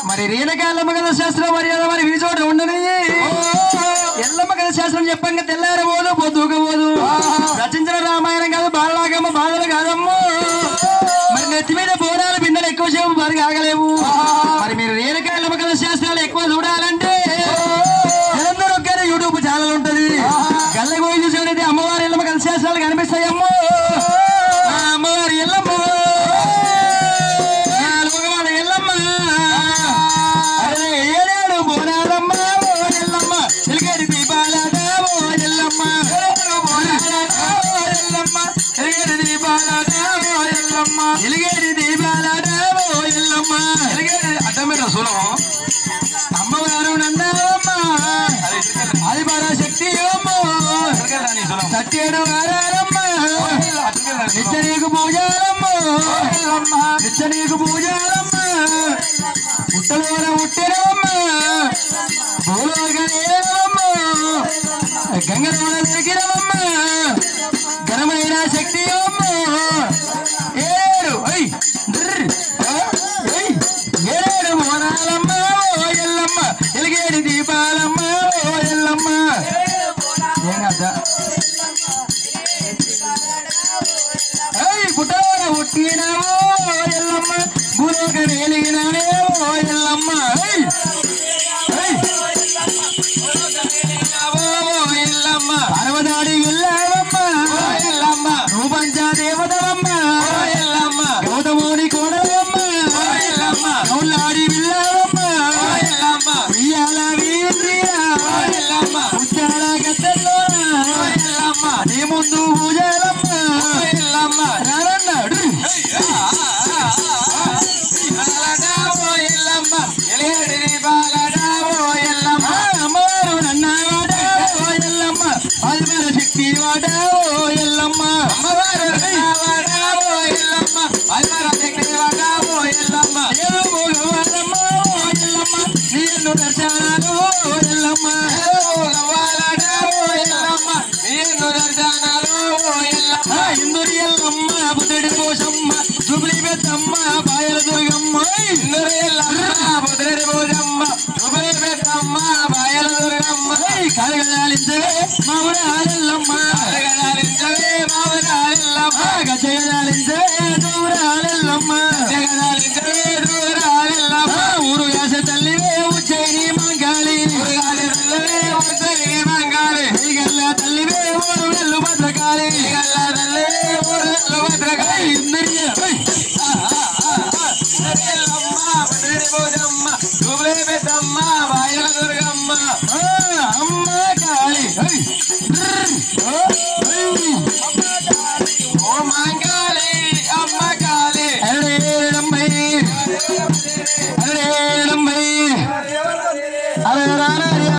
మరి రేణుక ఎల్లమ్మ కథ శాస్త్రం మర్యాద మరి ఈ చోట ఉండని ఎల్లమ్మ కథ శాస్త్రం చెప్పంగా తెల్లారబోదు పొద్దుకపోదు రచించిన రామాయణం కాదు బాలలాగమ్మ బాధలు కాదమ్మ మరి నెత్తి మీద బోనాలు బిందెలు ఎక్కువసేపు మరి ఆగలేవు మరి మీరు రేణుక ఎల్లమ్మ కథ శాస్త్రాలు ఎక్కువ చూడాలంటే జలంధర్ ఒక్కరే యూట్యూబ్ ఛానల్ ఉంటది గల్లకి పోయి చూసాడైతే అమ్మవారి ఎల్లమ్మ కథ శాస్త్రాలు కనిపిస్తాయమ్మ అమ్మవారి ఎల్లమ్మ అమ్మవారు నందమ్మ అది పరాశక్తి సత్యేడు వారాలమ్మ నిత్య నీకు పూజాలమ్మ నిత్య నీకు పూజాలమ్మ పుట్టలోన పుట్టినమ్మ భూలోకమ్మ గంగలోన దొరికినమ్మ ఘనమైన శక్తి అమ్మ ఏడు ఏడు మోనాలమ్మ ఓ ఎల్లమ్మ ఎలిగేడి దీపాలమ్మ ఓ ఎల్లమ్మ పుట్టలోన పుట్టినావో ఎల్లమ్మ భూలోక వెలిగినావే ఓ ఎల్లమ్మ ఎల్లమ్మ అరవదాడి వెళ్ళావమ్మ ఎల్లమ్మ నువ్వు పంచాదేవతమ్మ ఎల్లమ్మ గౌతమోని కోడలమ్మ ఎల్లమ్మ గౌలాడి వెళ్ళావమ్మ ఎల్లమ్మ ఉయ్యాల వీరిరా ఎల్లమ్మ ఉచ్చాల గద్దెల్లోన ఎల్లమ్మ నీ ముందు పూజలమ్మ ఎల్లమ్మ రానన్నాడు ఎల్లమ్మ ఎలిగడి బాలడావో ఎల్లమ్మ అమ్మవారు నన్నవాడావో ఎల్లమ్మ అల్మర శక్తి వాడావో ఎల్లమ్మ అమ్మవారు నన్నవాడావో ఎల్లమ్మ అల్మర శక్తి వాడావో ఎల్లమ్మ ఏదో భోగవాడమ్మ ఓ ఎల్లమ్మ నీను దర్శనాలు ఎల్లమ్మ భోగవాడావో ఎల్లమ్మ నీను దర్శనాలు ఎల్లమ్మ ఇందురి ఎల్లమ్మ బుద్ధడి కోసమ్మ జుబ్లీ పెద్దమ్మ బాయల దుర్గమ్మ ఇందురి ఎల్లమ్మ బుద్ధడి కోసమ్మ జుబ్లీ పెద్దమ్మ బాయల దుర్గమ్మ కలగలాలించవే మావుడాలెల్లమ్మ కలగలాలించవే మావుడాలెల్లమ్మ గజగలాలించవే దూరాలెల్లమ్మ గజగలాలించవే దూరాలెల్లమ్మ ఊరు యాస తల్లివే ఉజ్జయిని మంగాళి ఉజ్జయిని మంగాళి గల్ల తల్లివే ఊరు వెల్లు భద్రకాళి గల్ల తల్లివే ఊరు వెల్లు భద్రకాళి ఇందరి పెద్దమ్మ బాయల దుర్గమ్మ అమ్మ కాళి ఓ మంగాళి అమ్మ కాళి అరే అరే